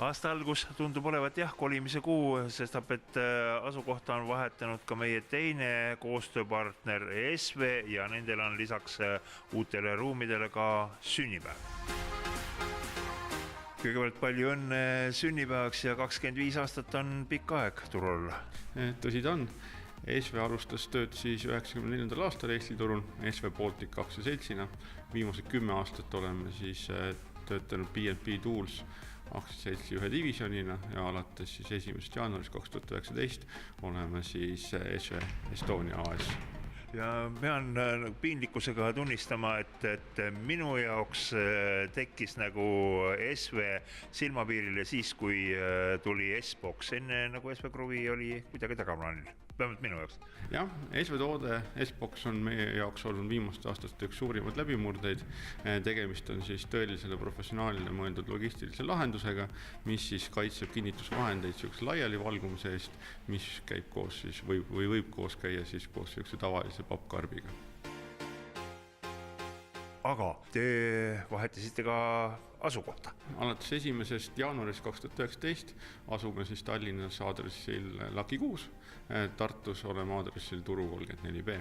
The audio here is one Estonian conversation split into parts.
Aasta algus tundub olevat kolimise kuu, sest et asukohta on vahetanud ka meie teine koostööpartner SV ja nendel on lisaks uutele ruumidele ka sünnipäev. Kõigepealt palju õnne sünnipäevaks ja 25 aastat on pikk aeg turul. Tõsi ta on. SV alustas tööd siis 94. aastal Eesti turul SV Baltic aktsiaseltsina. Viimased 10 aastat oleme siis töötanud BNP Tools aktsiaseltsi ühe divisionina ja alates siis 1. jaanuarist 2019 oleme siis SV Estonia AS. Ja pean piinlikkusega tunnistama, et minu jaoks tekkis nagu SV silmapiirile siis, kui tuli S-Box. Enne nagu SV Kruvi oli kuidagi tagaplaanil, vähemalt minu jaoks. Jah, SV toode S-Box on meie jaoks olnud viimaste aastaste üks suurimaid läbimurdeid. Tegemist on siis tõelisele professionaalile mõeldud logistilise lahendusega, mis siis kaitseb kinnitusvahendeid sellise laiali valgumise eest, mis käib koos siis või võib koos käia siis koos sellise tavalise pappkarbiga. Aga te vahetasite ka asukohta. Alates 1. jaanuarist 2019 asume siis Tallinnas aadressil Laki 6, Tartus oleme aadressil Turu 34B.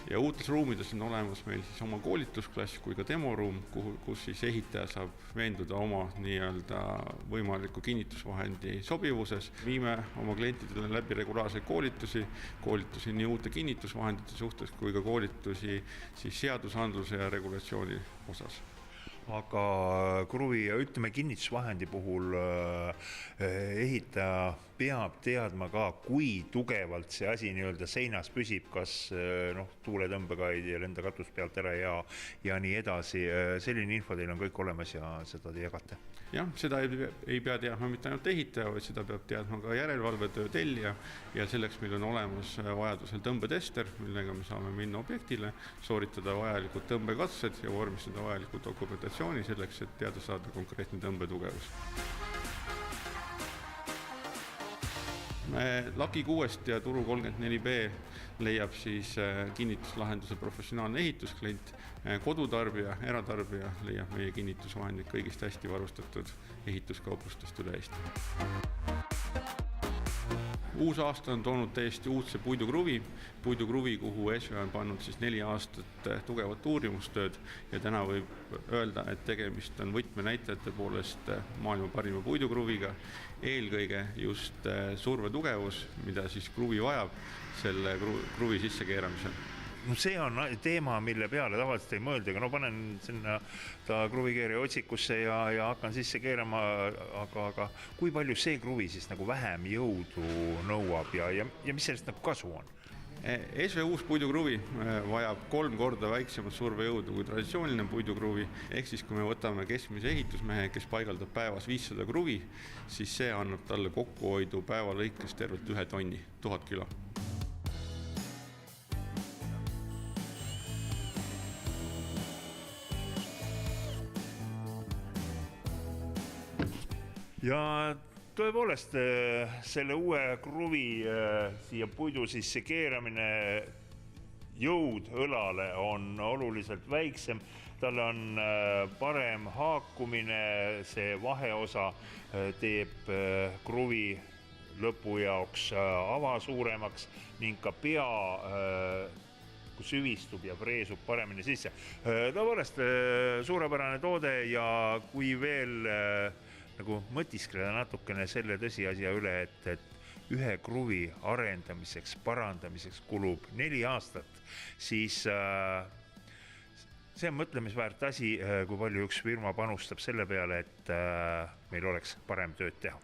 Ja uutes ruumides on olemas meil siis oma koolitusklass kui ka demoruum, kus siis ehitaja saab veenduda oma nii-öelda võimaliku kinnitusvahendi sobivuses. Viime oma klientidele läbi regulaarseid koolitusi nii uute kinnitusvahendite suhtes kui ka koolitusi siis seadusandluse ja regulatsiooni osas. Aga kruvi ja ütleme kinnitusvahendi puhul ehitaja peab teadma ka, kui tugevalt see asi nii-öelda seinas püsib, kas tuuletõmbega ei lenda katus pealt ära ja nii edasi. Selline info teil on kõik olemas ja seda te jagate. Jah, seda ei pea teadma mitte ainult ehitaja, vaid seda peab teadma ka järelevalvetöö tellija ja selleks meil on olemas vajadusel tõmbetester, millega me saame minna objektile, sooritada vajalikud tõmbekatsed ja vormistada vajalikud dokumentatsiooni selleks, et teada saada konkreetne tõmbetugevus. Laki 6 ja Turu 34B leiab siis kinnituslahenduse professionaalne ehitusklient, kodutarbija, eratarbija leiab meie kinnitusvahendid kõigist hästi varustatud ehituskauplustest üle Eesti. Uus aasta on toonud täiesti uudse puidukruvi, kuhu SV on pannud siis 4 aastat tugevat uurimustööd ja täna võib öelda, et tegemist on võtmenäitajate poolest maailma parima puidukruviga. Eelkõige just survetugevus, mida siis kruvi vajab selle kruvi sissekeeramisel. See on teema, mille peale tavaliselt ei mõelda, aga panen sinna ta kruvikeerija otsikusse ja hakkan sisse keerama, aga kui palju see kruvi siis nagu vähem jõudu nõuab ja mis sellest nagu kasu on? SV uus puidukruvi vajab 3 korda väiksemat survejõudu kui traditsiooniline puidukruvi, ehk siis kui me võtame keskmise ehitusmehe, kes paigaldab päevas 500 kruvi, siis see annab talle kokkuhoidu päeva lõikes tervelt 1 tonni, 1000 kilo. Ja tõepoolest selle uue kruvi siia puidu sisse keeramine jõud õlale on oluliselt väiksem. Tal on parem haakumine, see vaheosa teeb kruvi lõpu jaoks ava suuremaks ning ka pea süvistub ja preesub paremini sisse. Tõepoolest suurepärane toode ja kui veel nagu mõtiskleda natukene selle tõsiasja üle, et ühe kruvi arendamiseks, parandamiseks kulub 4 aastat, siis see on mõtlemisväärt asi, kui palju üks firma panustab selle peale, et meil oleks parem tööd teha.